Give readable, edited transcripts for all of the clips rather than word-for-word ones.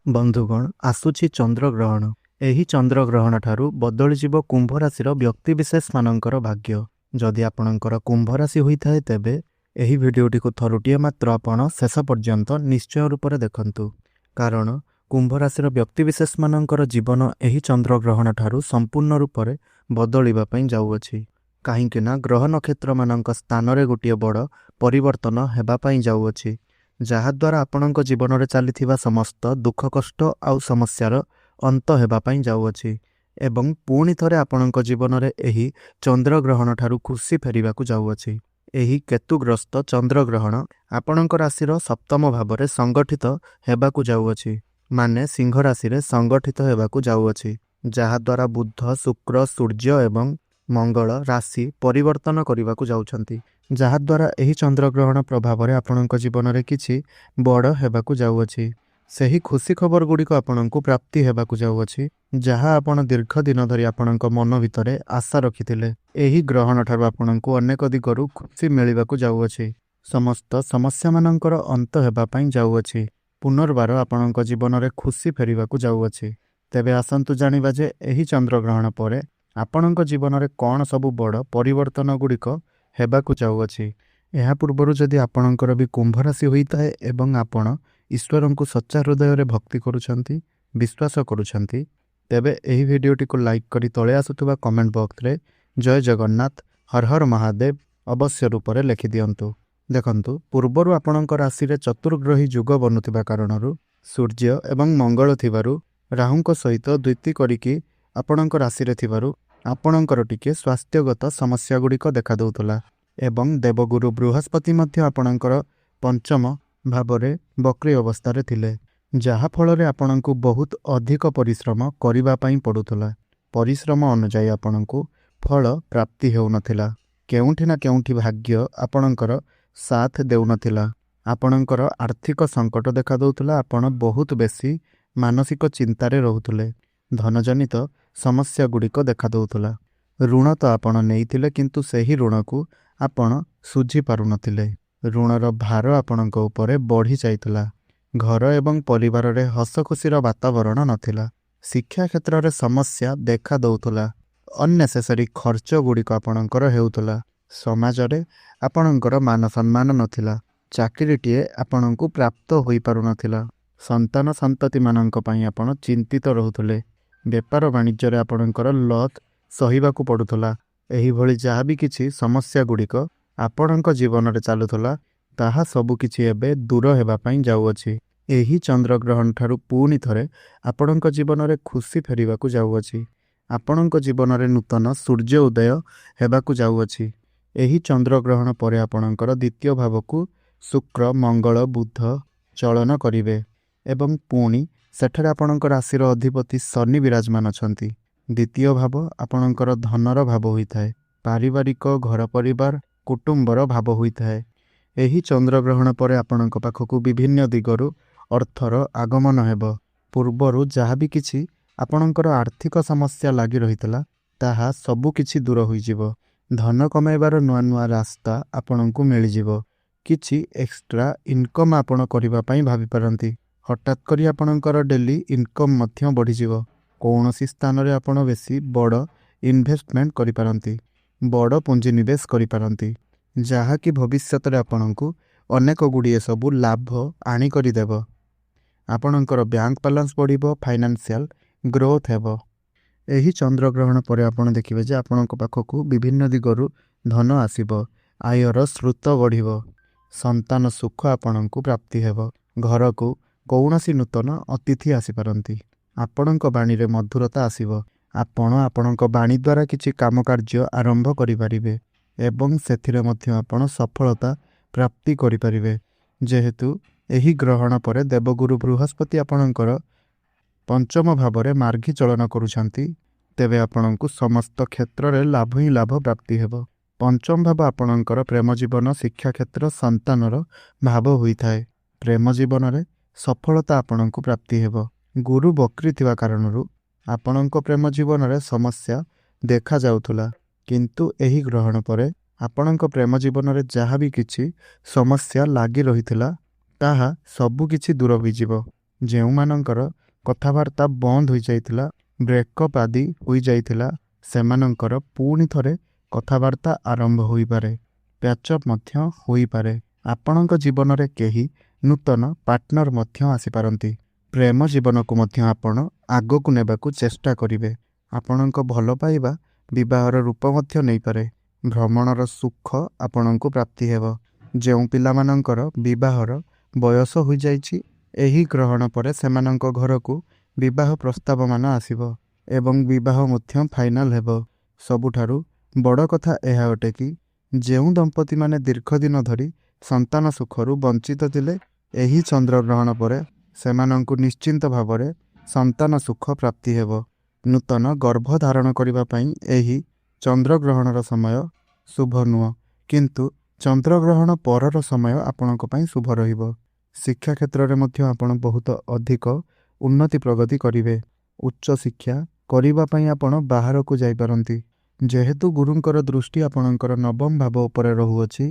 ବନ୍ଧୁଗଣ, ଆସୁଛି ଚନ୍ଦ୍ରଗ୍ରହଣ। ଏହି ଚନ୍ଦ୍ରଗ୍ରହଣଠାରୁ ବଦଳିଯିବ କୁମ୍ଭ ରାଶିର ବ୍ୟକ୍ତିବିଶେଷମାନଙ୍କର ଭାଗ୍ୟ। ଯଦି ଆପଣଙ୍କର କୁମ୍ଭ ରାଶି ହୋଇଥାଏ ତେବେ ଏହି ଭିଡ଼ିଓଟିକୁ ଥରୁଟିଏ ମାତ୍ର ଆପଣ ଶେଷ ପର୍ଯ୍ୟନ୍ତ ନିଶ୍ଚୟ ରୂପରେ ଦେଖନ୍ତୁ। କାରଣ କୁମ୍ଭ ରାଶିର ବ୍ୟକ୍ତିବିଶେଷମାନଙ୍କର ଜୀବନ ଏହି ଚନ୍ଦ୍ରଗ୍ରହଣଠାରୁ ସମ୍ପୂର୍ଣ୍ଣ ରୂପରେ ବଦଳିବା ପାଇଁ ଯାଉଅଛି। କାହିଁକିନା ଗ୍ରହ ନକ୍ଷତ୍ରମାନଙ୍କ ସ୍ଥାନରେ ଗୋଟିଏ ବଡ଼ ପରିବର୍ତ୍ତନ ହେବା ପାଇଁ ଯାଉଅଛି, ଯାହାଦ୍ୱାରା ଆପଣଙ୍କ ଜୀବନରେ ଚାଲିଥିବା ସମସ୍ତ ଦୁଃଖ କଷ୍ଟ ଆଉ ସମସ୍ୟାର ଅନ୍ତ ହେବା ପାଇଁ ଯାଉଅଛି ଏବଂ ପୁଣି ଥରେ ଆପଣଙ୍କ ଜୀବନରେ ଏହି ଚନ୍ଦ୍ରଗ୍ରହଣଠାରୁ ଖୁସି ଫେରିବାକୁ ଯାଉଅଛି। ଏହି କେତୁଗ୍ରସ୍ତ ଚନ୍ଦ୍ରଗ୍ରହଣ ଆପଣଙ୍କ ରାଶିର ସପ୍ତମ ଭାବରେ ସଂଗଠିତ ହେବାକୁ ଯାଉଅଛି, ମାନେ ସିଂହ ରାଶିରେ ସଂଗଠିତ ହେବାକୁ ଯାଉଅଛି, ଯାହାଦ୍ୱାରା ବୁଧ, ଶୁକ୍ର, ସୂର୍ଯ୍ୟ ଏବଂ ମଙ୍ଗଳ ରାଶି ପରିବର୍ତ୍ତନ କରିବାକୁ ଯାଉଛନ୍ତି, ଯାହାଦ୍ୱାରା ଏହି ଚନ୍ଦ୍ରଗ୍ରହଣ ପ୍ରଭାବରେ ଆପଣଙ୍କ ଜୀବନରେ କିଛି ବଡ଼ ହେବାକୁ ଯାଉଅଛି। ସେହି ଖୁସି ଖବର ଗୁଡ଼ିକ ଆପଣଙ୍କୁ ପ୍ରାପ୍ତି ହେବାକୁ ଯାଉଅଛି, ଯାହା ଆପଣ ଦୀର୍ଘ ଦିନ ଧରି ଆପଣଙ୍କ ମନ ଭିତରେ ଆଶା ରଖିଥିଲେ। ଏହି ଗ୍ରହଣଠାରୁ ଆପଣଙ୍କୁ ଅନେକ ଦିଗରୁ ଖୁସି ମିଳିବାକୁ ଯାଉଅଛି। ସମସ୍ତ ସମସ୍ୟାମାନଙ୍କର ଅନ୍ତ ହେବା ପାଇଁ ଯାଉଅଛି। ପୁନର୍ବାର ଆପଣଙ୍କ ଜୀବନରେ ଖୁସି ଫେରିବାକୁ ଯାଉଅଛି। ତେବେ ଆସନ୍ତୁ ଜାଣିବା ଯେ ଏହି ଚନ୍ଦ୍ରଗ୍ରହଣ ପରେ ଆପଣଙ୍କ ଜୀବନରେ କ'ଣ ସବୁ ବଡ଼ ପରିବର୍ତ୍ତନ ଗୁଡ଼ିକ ହେବାକୁ ଯାଉଅଛି। ଏହା ପୂର୍ବରୁ ଯଦି ଆପଣଙ୍କର ବି କୁମ୍ଭ ରାଶି ହୋଇଥାଏ ଏବଂ ଆପଣ ଈଶ୍ୱରଙ୍କୁ ସଚ୍ଚା ହୃଦୟରେ ଭକ୍ତି କରୁଛନ୍ତି, ବିଶ୍ୱାସ କରୁଛନ୍ତି, ତେବେ ଏହି ଭିଡ଼ିଓଟିକୁ ଲାଇକ୍ କରି ତଳେ ଆସୁଥିବା କମେଣ୍ଟ ବକ୍ସରେ ଜୟ ଜଗନ୍ନାଥ, ହର ହର ମହାଦେବ ଅବଶ୍ୟ ରୂପରେ ଲେଖିଦିଅନ୍ତୁ। ଦେଖନ୍ତୁ, ପୂର୍ବରୁ ଆପଣଙ୍କ ରାଶିରେ ଚତୁର୍ଗ୍ରହୀ ଯୁଗ ବନୁଥିବା କାରଣରୁ ସୂର୍ଯ୍ୟ ଏବଂ ମଙ୍ଗଳ ଥିବାରୁ ରାହୁଙ୍କ ସହିତ ଦ୍ୱିତି କରିକି ଆପଣଙ୍କ ରାଶିରେ ଥିବାରୁ ଆପଣଙ୍କର ଟିକିଏ ସ୍ୱାସ୍ଥ୍ୟଗତ ସମସ୍ୟା ଗୁଡ଼ିକ ଦେଖାଦେଉଥିଲା ଏବଂ ଦେବଗୁରୁ ବୃହସ୍ପତି ମଧ୍ୟ ଆପଣଙ୍କର ପଞ୍ଚମ ଭାବରେ ବକ୍ରି ଅବସ୍ଥାରେ ଥିଲେ, ଯାହାଫଳରେ ଆପଣଙ୍କୁ ବହୁତ ଅଧିକ ପରିଶ୍ରମ କରିବା ପାଇଁ ପଡ଼ୁଥିଲା। ପରିଶ୍ରମ ଅନୁଯାୟୀ ଆପଣଙ୍କୁ ଫଳ ପ୍ରାପ୍ତି ହେଉନଥିଲା। କେଉଁଠି ନା କେଉଁଠି ଭାଗ୍ୟ ଆପଣଙ୍କର ସାଥ ଦେଉନଥିଲା। ଆପଣଙ୍କର ଆର୍ଥିକ ସଙ୍କଟ ଦେଖାଦେଉଥିଲା। ଆପଣ ବହୁତ ବେଶୀ ମାନସିକ ଚିନ୍ତାରେ ରହୁଥିଲେ। ଧନଜନିତ ସମସ୍ୟା ଗୁଡ଼ିକ ଦେଖାଦେଉଥିଲା। ଋଣ ତ ଆପଣ ନେଇଥିଲେ, କିନ୍ତୁ ସେହି ଋଣକୁ ଆପଣ ଶୁଝି ପାରୁନଥିଲେ। ଋଣର ଭାର ଆପଣଙ୍କ ଉପରେ ବଢ଼ି ଯାଇଥିଲା। ଘର ଏବଂ ପରିବାରରେ ହସ ଖୁସିର ବାତାବରଣ ନଥିଲା। ଶିକ୍ଷା କ୍ଷେତ୍ରରେ ସମସ୍ୟା ଦେଖା ଦେଉଥିଲା। ଅନ୍ନେସେସରୀ ଖର୍ଚ୍ଚ ଗୁଡ଼ିକ ଆପଣଙ୍କର ହେଉଥିଲା। ସମାଜରେ ଆପଣଙ୍କର ମାନ ସମ୍ମାନ ନଥିଲା। ଚାକିରିଟିଏ ଆପଣଙ୍କୁ ପ୍ରାପ୍ତ ହୋଇପାରୁନଥିଲା। ସନ୍ତାନ ସନ୍ତତିମାନଙ୍କ ପାଇଁ ଆପଣ ଚିନ୍ତିତ ରହୁଥିଲେ। ବେପାର ବାଣିଜ୍ୟରେ ଆପଣଙ୍କର ଲସ୍ ସହିବାକୁ ପଡ଼ୁଥିଲା। ଏହିଭଳି ଯାହା ବି କିଛି ସମସ୍ୟା ଗୁଡ଼ିକ ଆପଣଙ୍କ ଜୀବନରେ ଚାଲୁଥିଲା, ତାହା ସବୁକିଛି ଏବେ ଦୂର ହେବା ପାଇଁ ଯାଉଅଛି। ଏହି ଚନ୍ଦ୍ରଗ୍ରହଣଠାରୁ ପୁଣି ଥରେ ଆପଣଙ୍କ ଜୀବନରେ ଖୁସି ଫେରିବାକୁ ଯାଉଅଛି। ଆପଣଙ୍କ ଜୀବନରେ ନୂତନ ସୂର୍ଯ୍ୟ ଉଦୟ ହେବାକୁ ଯାଉଅଛି। ଏହି ଚନ୍ଦ୍ରଗ୍ରହଣ ପରେ ଆପଣଙ୍କର ଦ୍ୱିତୀୟ ଭାବକୁ ଶୁକ୍ର, ମଙ୍ଗଳ, ବୁଧ ଚଳନ କରିବେ ଏବଂ ପୁଣି ସେଠାରେ ଆପଣଙ୍କ ରାଶିର ଅଧିପତି ଶନି ବିରାଜମାନ ଅଛନ୍ତି। ଦ୍ୱିତୀୟ ଭାବ ଆପଣଙ୍କର ଧନର ଭାବ ହୋଇଥାଏ। ପାରିବାରିକ, ଘର ପରିବାର, କୁଟୁମ୍ବର ଭାବ ହୋଇଥାଏ। ଏହି ଚନ୍ଦ୍ରଗ୍ରହଣ ପରେ ଆପଣଙ୍କ ପାଖକୁ ବିଭିନ୍ନ ଦିଗରୁ ଅର୍ଥର ଆଗମନ ହେବ। ପୂର୍ବରୁ ଯାହା ବି କିଛି ଆପଣଙ୍କର ଆର୍ଥିକ ସମସ୍ୟା ଲାଗି ରହିଥିଲା, ତାହା ସବୁ କିଛି ଦୂର ହୋଇଯିବ। ଧନ କମାଇବାର ନୂଆ ନୂଆ ରାସ୍ତା ଆପଣଙ୍କୁ ମିଳିଯିବ। କିଛି ଏକ୍ସଟ୍ରା ଇନକମ୍ ଆପଣ କରିବା ପାଇଁ ଭାବିପାରନ୍ତି। ହଠାତ୍ କରି ଆପଣଙ୍କର ଡେଲି ଇନକମ୍ ମଧ୍ୟ ବଢ଼ିଯିବ। କୌଣସି ସ୍ଥାନରେ ଆପଣ ବେଶୀ ବଡ଼ ଇନଭେଷ୍ଟମେଣ୍ଟ କରିପାରନ୍ତି, ବଡ଼ ପୁଞ୍ଜିନିବେଶ କରିପାରନ୍ତି, ଯାହାକି ଭବିଷ୍ୟତରେ ଆପଣଙ୍କୁ ଅନେକ ଗୁଡ଼ିଏ ସବୁ ଲାଭ ଆଣିକରି ଦେବ। ଆପଣଙ୍କର ବ୍ୟାଙ୍କ ବାଲାନ୍ସ ବଢ଼ିବ, ଫାଇନାନ୍ସିଆଲ ଗ୍ରୋଥ୍ ହେବ। ଏହି ଚନ୍ଦ୍ରଗ୍ରହଣ ପରେ ଆପଣ ଦେଖିବେ ଯେ ଆପଣଙ୍କ ପାଖକୁ ବିଭିନ୍ନ ଦିଗରୁ ଧନ ଆସିବ, ଆୟର ସ୍ରୋତ ବଢ଼ିବ, ସନ୍ତାନ ସୁଖ ଆପଣଙ୍କୁ ପ୍ରାପ୍ତି ହେବ। ଘରକୁ କୌଣସି ନୂତନ ଅତିଥି ଆସିପାରନ୍ତି। ଆପଣଙ୍କ ବାଣୀରେ ମଧୁରତା ଆସିବ। ଆପଣ ଆପଣଙ୍କ ବାଣୀ ଦ୍ୱାରା କିଛି କାମ କାର୍ଯ୍ୟ ଆରମ୍ଭ କରିପାରିବେ ଏବଂ ସେଥିରେ ମଧ୍ୟ ଆପଣ ସଫଳତା ପ୍ରାପ୍ତି କରିପାରିବେ। ଯେହେତୁ ଏହି ଗ୍ରହଣ ପରେ ଦେବଗୁରୁ ବୃହସ୍ପତି ଆପଣଙ୍କର ପଞ୍ଚମ ଭାବରେ ମାର୍ଗୀ ଚଳନ କରୁଛନ୍ତି, ତେବେ ଆପଣଙ୍କୁ ସମସ୍ତ କ୍ଷେତ୍ରରେ ଲାଭ ହିଁ ଲାଭ ପ୍ରାପ୍ତି ହେବ। ପଞ୍ଚମ ଭାବ ଆପଣଙ୍କର ପ୍ରେମ ଜୀବନ, ଶିକ୍ଷା କ୍ଷେତ୍ର, ସନ୍ତାନର ଭାବ ହୋଇଥାଏ। ପ୍ରେମ ଜୀବନରେ ସଫଳତା ଆପଣଙ୍କୁ ପ୍ରାପ୍ତି ହେବ। ଗୁରୁ ବକ୍ରି ଥିବା କାରଣରୁ ଆପଣଙ୍କ ପ୍ରେମ ଜୀବନରେ ସମସ୍ୟା ଦେଖାଯାଉଥିଲା, କିନ୍ତୁ ଏହି ଗ୍ରହଣ ପରେ ଆପଣଙ୍କ ପ୍ରେମ ଜୀବନରେ ଯାହା ବି କିଛି ସମସ୍ୟା ଲାଗି ରହିଥିଲା, ତାହା ସବୁ କିଛି ଦୂର ହୋଇଯିବ। ଯେଉଁମାନଙ୍କର କଥାବାର୍ତ୍ତା ବନ୍ଦ ହୋଇଯାଇଥିଲା, ବ୍ରେକଅପ୍ ଆଦି ହୋଇଯାଇଥିଲା, ସେମାନଙ୍କର ପୁଣି ଥରେ କଥାବାର୍ତ୍ତା ଆରମ୍ଭ ହୋଇପାରେ, ପ୍ୟାଚଅପ୍ ମଧ୍ୟ ହୋଇପାରେ। ଆପଣଙ୍କ ଜୀବନରେ କେହି ନୂତନ ପାର୍ଟନର ମଧ୍ୟ ଆସିପାରନ୍ତି। ପ୍ରେମ ଜୀବନକୁ ମଧ୍ୟ ଆପଣ ଆଗକୁ ନେବାକୁ ଚେଷ୍ଟା କରିବେ। ଆପଣଙ୍କ ଭଲ ପାଇବା ବିବାହର ରୂପ ମଧ୍ୟ ନେଇପାରେ। ଭ୍ରମଣର ସୁଖ ଆପଣଙ୍କୁ ପ୍ରାପ୍ତି ହେବ। ଯେଉଁ ପିଲାମାନଙ୍କର ବିବାହର ବୟସ ହୋଇଯାଇଛି, ଏହି ଗ୍ରହଣ ପରେ ସେମାନଙ୍କ ଘରକୁ ବିବାହ ପ୍ରସ୍ତାବମାନ ଆସିବ ଏବଂ ବିବାହ ମଧ୍ୟ ଫାଇନାଲ ହେବ। ସବୁଠାରୁ ବଡ଼ କଥା ଏହା ଅଟେ କି ଯେଉଁ ଦମ୍ପତିମାନେ ଦୀର୍ଘଦିନ ଧରି ସନ୍ତାନ ସୁଖରୁ ବଞ୍ଚିତ ଥିଲେ, ଏହି ଚନ୍ଦ୍ରଗ୍ରହଣ ପରେ ସେମାନଙ୍କୁ ନିଶ୍ଚିନ୍ତ ଭାବରେ ସନ୍ତାନ ସୁଖ ପ୍ରାପ୍ତି ହେବ। ନୂତନ ଗର୍ଭ ଧାରଣ କରିବା ପାଇଁ ଏହି ଚନ୍ଦ୍ରଗ୍ରହଣର ସମୟ ଶୁଭ ନୁହଁ, କିନ୍ତୁ ଚନ୍ଦ୍ରଗ୍ରହଣ ପରର ସମୟ ଆପଣଙ୍କ ପାଇଁ ଶୁଭ ରହିବ। ଶିକ୍ଷା କ୍ଷେତ୍ରରେ ମଧ୍ୟ ଆପଣ ବହୁତ ଅଧିକ ଉନ୍ନତି ପ୍ରଗତି କରିବେ। ଉଚ୍ଚ ଶିକ୍ଷା କରିବା ପାଇଁ ଆପଣ ବାହାରକୁ ଯାଇପାରନ୍ତି। ଯେହେତୁ ଗୁରୁଙ୍କର ଦୃଷ୍ଟି ଆପଣଙ୍କର ନବମ ଭାବ ଉପରେ ରହୁଅଛି,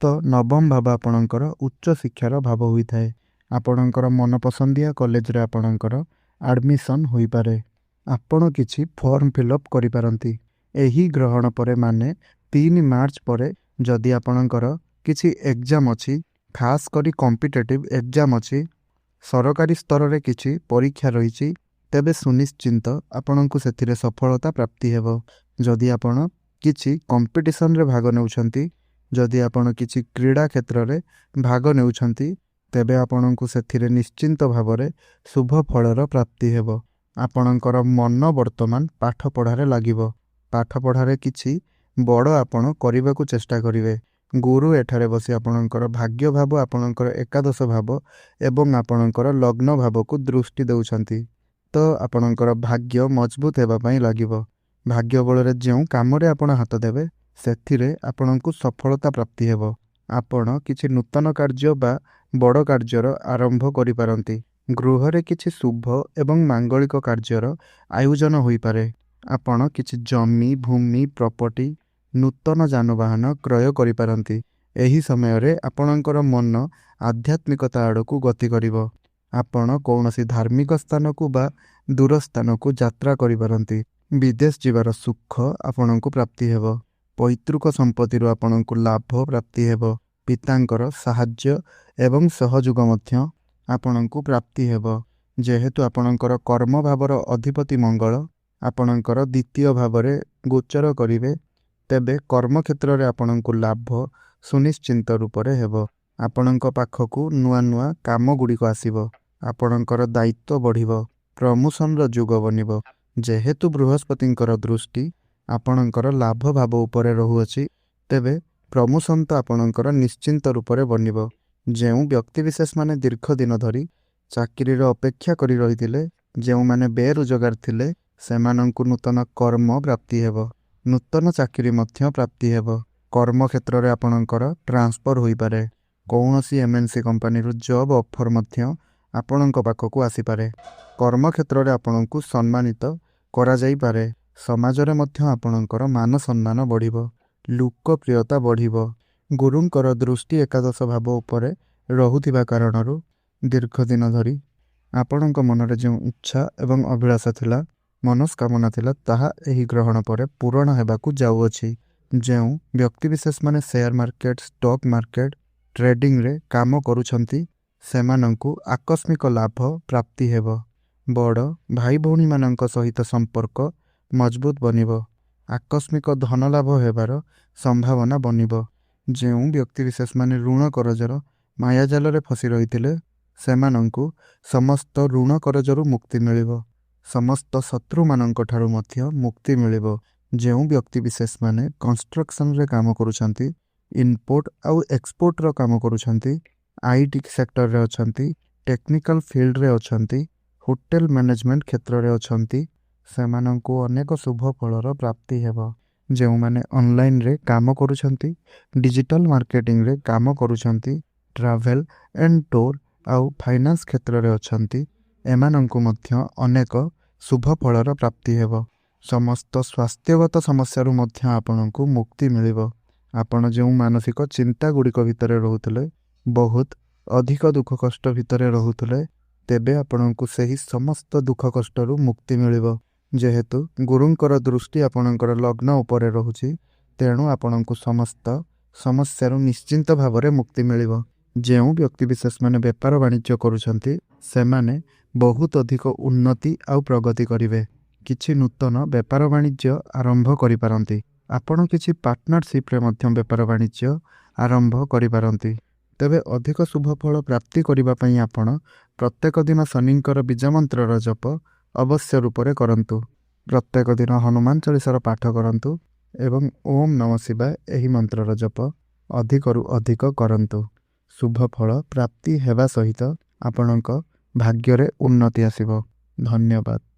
ତ ନବମ ଭାବ ଆପଣଙ୍କର ଉଚ୍ଚ ଶିକ୍ଷାର ଭାବ ହୋଇଥାଏ। ଆପଣଙ୍କର ମନପସନ୍ଦିଆ କଲେଜରେ ଆପଣଙ୍କର ଆଡ଼ମିସନ୍ ହୋଇପାରେ। ଆପଣ କିଛି ଫର୍ମ ଫିଲ୍ଅପ୍ କରିପାରନ୍ତି। ଏହି ଗ୍ରହଣ ପରେ ମାନେ 3 ମାର୍ଚ୍ଚ ପରେ ଯଦି ଆପଣଙ୍କର କିଛି ଏକ୍ଜାମ୍ ଅଛି, ଖାସ୍ କରି କମ୍ପିଟେଟିଭ୍ ଏକ୍ଜାମ୍ ଅଛି, ସରକାରୀ ସ୍ତରରେ କିଛି ପରୀକ୍ଷା ରହିଛି, ତେବେ ସୁନିଶ୍ଚିନ୍ତ ଆପଣଙ୍କୁ ସେଥିରେ ସଫଳତା ପ୍ରାପ୍ତି ହେବ। ଯଦି ଆପଣ କିଛି କମ୍ପିଟିସନରେ ଭାଗ ନେଉଛନ୍ତି, ଯଦି ଆପଣ କିଛି କ୍ରୀଡ଼ା କ୍ଷେତ୍ରରେ ଭାଗ ନେଉଛନ୍ତି, ତେବେ ଆପଣଙ୍କୁ ସେଥିରେ ନିଶ୍ଚିନ୍ତ ଭାବରେ ଶୁଭ ଫଳର ପ୍ରାପ୍ତି ହେବ। ଆପଣଙ୍କର ମନ ବର୍ତ୍ତମାନ ପାଠପଢ଼ାରେ ଲାଗିବ। ପାଠପଢ଼ାରେ କିଛି ବଡ଼ ଆପଣ କରିବାକୁ ଚେଷ୍ଟା କରିବେ। ଗୁରୁ ଏଠାରେ ବସି ଆପଣଙ୍କର ଭାଗ୍ୟ ଭାବ, ଆପଣଙ୍କର ଏକାଦଶ ଭାବ ଏବଂ ଆପଣଙ୍କର ଲଗ୍ନ ଭାବକୁ ଦୃଷ୍ଟି ଦେଉଛନ୍ତି। ତ ଆପଣଙ୍କର ଭାଗ୍ୟ ମଜବୁତ ହେବା ପାଇଁ ଲାଗିବ। ଭାଗ୍ୟ ବଳରେ ଯେଉଁ କାମରେ ଆପଣ ହାତ ଦେବେ, ସେଥିରେ ଆପଣଙ୍କୁ ସଫଳତା ପ୍ରାପ୍ତି ହେବ। ଆପଣ କିଛି ନୂତନ କାର୍ଯ୍ୟ ବା ବଡ଼ କାର୍ଯ୍ୟର ଆରମ୍ଭ କରିପାରନ୍ତି। ଗୃହରେ କିଛି ଶୁଭ ଏବଂ ମାଙ୍ଗଳିକ କାର୍ଯ୍ୟର ଆୟୋଜନ ହୋଇପାରେ। ଆପଣ କିଛି ଜମି, ଭୂମି, ପ୍ରପର୍ଟି, ନୂତନ ଯାନବାହନ କ୍ରୟ କରିପାରନ୍ତି। ଏହି ସମୟରେ ଆପଣଙ୍କର ମନ ଆଧ୍ୟାତ୍ମିକତା ଆଡ଼କୁ ଗତି କରିବ। ଆପଣ କୌଣସି ଧାର୍ମିକ ସ୍ଥାନକୁ ବା ଦୂର ସ୍ଥାନକୁ ଯାତ୍ରା କରିପାରନ୍ତି। ବିଦେଶ ଯିବାର ସୁଖ ଆପଣଙ୍କୁ ପ୍ରାପ୍ତି ହେବ। ପୈତୃକ ସମ୍ପତ୍ତିରୁ ଆପଣଙ୍କୁ ଲାଭ ପ୍ରାପ୍ତି ହେବ। ପିତାଙ୍କର ସାହାଯ୍ୟ ଏବଂ ସହଯୋଗ ମଧ୍ୟ ଆପଣଙ୍କୁ ପ୍ରାପ୍ତି ହେବ। ଯେହେତୁ ଆପଣଙ୍କର କର୍ମ ଭାବର ଅଧିପତି ମଙ୍ଗଳ ଆପଣଙ୍କର ଦ୍ୱିତୀୟ ଭାବରେ ଗୋଚର କରିବେ, ତେବେ କର୍ମକ୍ଷେତ୍ରରେ ଆପଣଙ୍କୁ ଲାଭ ସୁନିଶ୍ଚିନ୍ତ ରୂପରେ ହେବ। ଆପଣଙ୍କ ପାଖକୁ ନୂଆ ନୂଆ କାମଗୁଡ଼ିକ ଆସିବ। ଆପଣଙ୍କର ଦାୟିତ୍ୱ ବଢ଼ିବ। ପ୍ରମୋସନର ଯୁଗ ବନିବ। ଯେହେତୁ ବୃହସ୍ପତିଙ୍କର ଦୃଷ୍ଟି ଆପଣଙ୍କର ଲାଭ ଭାବ ଉପରେ ରହୁଅଛି, ତେବେ ପ୍ରମୋସନ ତ ଆପଣଙ୍କର ନିଶ୍ଚିନ୍ତ ରୂପରେ ବନିବ। ଯେଉଁ ବ୍ୟକ୍ତିବିଶେଷମାନେ ଦୀର୍ଘ ଦିନ ଧରି ଚାକିରିର ଅପେକ୍ଷା କରି ରହିଥିଲେ, ଯେଉଁମାନେ ବେରୋଜଗାର ଥିଲେ, ସେମାନଙ୍କୁ ନୂତନ କର୍ମ ପ୍ରାପ୍ତି ହେବ। ନୂତନ ଚାକିରି ମଧ୍ୟ ପ୍ରାପ୍ତି ହେବ। କର୍ମକ୍ଷେତ୍ରରେ ଆପଣଙ୍କର ଟ୍ରାନ୍ସଫର ହୋଇପାରେ। କୌଣସି MNC କମ୍ପାନୀରୁ ଜବ୍ ଅଫର୍ ମଧ୍ୟ ଆପଣଙ୍କ ପାଖକୁ ଆସିପାରେ। କର୍ମକ୍ଷେତ୍ରରେ ଆପଣଙ୍କୁ ସମ୍ମାନିତ କରାଯାଇପାରେ। ସମାଜରେ ମଧ୍ୟ ଆପଣଙ୍କର ମାନ ସମ୍ମାନ ବଢ଼ିବ। ଲୋକପ୍ରିୟତା ବଢ଼ିବ। ଗୁରୁଙ୍କର ଦୃଷ୍ଟି ଏକାଦଶ ଭାବ ଉପରେ ରହୁଥିବା କାରଣରୁ ଦୀର୍ଘ ଦିନ ଧରି ଆପଣଙ୍କ ମନରେ ଯେଉଁ ଇଚ୍ଛା ଏବଂ ଅଭିଳାଷା ଥିଲା, ମନସ୍କାମନା ଥିଲା, ତାହା ଏହି ଗ୍ରହଣ ପରେ ପୂରଣ ହେବାକୁ ଯାଉଅଛି। ଯେଉଁ ବ୍ୟକ୍ତିବିଶେଷମାନେ ସେୟାର ମାର୍କେଟ, ଷ୍ଟକ୍ ମାର୍କେଟ, ଟ୍ରେଡିଂରେ କାମ କରୁଛନ୍ତି, ସେମାନଙ୍କୁ ଆକସ୍ମିକ ଲାଭ ପ୍ରାପ୍ତି ହେବ। ବଡ଼ ଭାଇ ଭଉଣୀମାନଙ୍କ ସହିତ ସମ୍ପର୍କ ମଜବୁତ ବନିବ। ଆକସ୍ମିକ ଧନ ଲାଭ ହେବାର ସମ୍ଭାବନା ବନିବ। ଯେଉଁ ବ୍ୟକ୍ତିବିଶେଷମାନେ ଋଣ କରଜର ମାୟାଜାଲରେ ଫସି ରହିଥିଲେ, ସେମାନଙ୍କୁ ସମସ୍ତ ଋଣ କରଜରୁ ମୁକ୍ତି ମିଳିବ। ସମସ୍ତ ଶତ୍ରୁମାନଙ୍କ ଠାରୁ ମଧ୍ୟ ମୁକ୍ତି ମିଳିବ। ଯେଉଁ ବ୍ୟକ୍ତିବିଶେଷମାନେ କନଷ୍ଟ୍ରକ୍ସନରେ କାମ କରୁଛନ୍ତି, ଇମ୍ପୋର୍ଟ ଆଉ ଏକ୍ସପୋର୍ଟର କାମ କରୁଛନ୍ତି, IT ସେକ୍ଟରରେ ଅଛନ୍ତି, ଟେକ୍ନିକାଲ ଫିଲ୍ଡରେ ଅଛନ୍ତି, ହୋଟେଲ ମ୍ୟାନେଜମେଣ୍ଟ କ୍ଷେତ୍ରରେ ଅଛନ୍ତି, ସେମାନଙ୍କୁ ଅନେକ ଶୁଭ ଫଳର ପ୍ରାପ୍ତି ହେବ। ଯେଉଁମାନେ ଅନଲାଇନରେ କାମ କରୁଛନ୍ତି, ଡିଜିଟାଲ ମାର୍କେଟିଂରେ କାମ କରୁଛନ୍ତି, ଟ୍ରାଭେଲ ଆଣ୍ଡ ଟୁର୍ ଆଉ ଫାଇନାନ୍ସ କ୍ଷେତ୍ରରେ ଅଛନ୍ତି, ଏମାନଙ୍କୁ ମଧ୍ୟ ଅନେକ ଶୁଭ ଫଳର ପ୍ରାପ୍ତି ହେବ। ସମସ୍ତ ସ୍ୱାସ୍ଥ୍ୟଗତ ସମସ୍ୟାରୁ ମଧ୍ୟ ଆପଣଙ୍କୁ ମୁକ୍ତି ମିଳିବ। ଆପଣ ଯେଉଁ ମାନସିକ ଚିନ୍ତା ଗୁଡ଼ିକ ଭିତରେ ରହୁଥିଲେ, ବହୁତ ଅଧିକ ଦୁଃଖ କଷ୍ଟ ଭିତରେ ରହୁଥିଲେ, ତେବେ ଆପଣଙ୍କୁ ସେହି ସମସ୍ତ ଦୁଃଖ କଷ୍ଟରୁ ମୁକ୍ତି ମିଳିବ। ଯେହେତୁ ଗୁରୁଙ୍କର ଦୃଷ୍ଟି ଆପଣଙ୍କର ଲଗ୍ନ ଉପରେ ରହୁଛି, ତେଣୁ ଆପଣଙ୍କୁ ସମସ୍ତ ସମସ୍ୟାରୁ ନିଶ୍ଚିନ୍ତ ଭାବରେ ମୁକ୍ତି ମିଳିବ। ଯେଉଁ ବ୍ୟକ୍ତିବିଶେଷମାନେ ବେପାର ବାଣିଜ୍ୟ କରୁଛନ୍ତି, ସେମାନେ ବହୁତ ଅଧିକ ଉନ୍ନତି ଆଉ ପ୍ରଗତି କରିବେ। କିଛି ନୂତନ ବେପାର ବାଣିଜ୍ୟ ଆରମ୍ଭ କରିପାରନ୍ତି। ଆପଣ କିଛି ପାର୍ଟନରସିପ୍ରେ ମଧ୍ୟ ବେପାର ବାଣିଜ୍ୟ ଆରମ୍ଭ କରିପାରନ୍ତି। ତେବେ ଅଧିକ ଶୁଭଫଳ ପ୍ରାପ୍ତି କରିବା ପାଇଁ ଆପଣ ପ୍ରତ୍ୟେକ ଦିନ ଶନିଙ୍କର ବୀଜମନ୍ତ୍ରର ଜପ ଅବଶ୍ୟ ରୂପରେ କରନ୍ତୁ। ପ୍ରତ୍ୟେକ ଦିନ ହନୁମାନ ଚାଳିଶାର ପାଠ କରନ୍ତୁ ଏବଂ ଓମ୍ ନମଃ ଶିବାୟ ଏହି ମନ୍ତ୍ରର ଜପ ଅଧିକରୁ ଅଧିକ କରନ୍ତୁ। ଶୁଭଫଳ ପ୍ରାପ୍ତି ହେବା ସହିତ ଆପଣଙ୍କ ଭାଗ୍ୟରେ ଉନ୍ନତି ଆସିବ। ଧନ୍ୟବାଦ।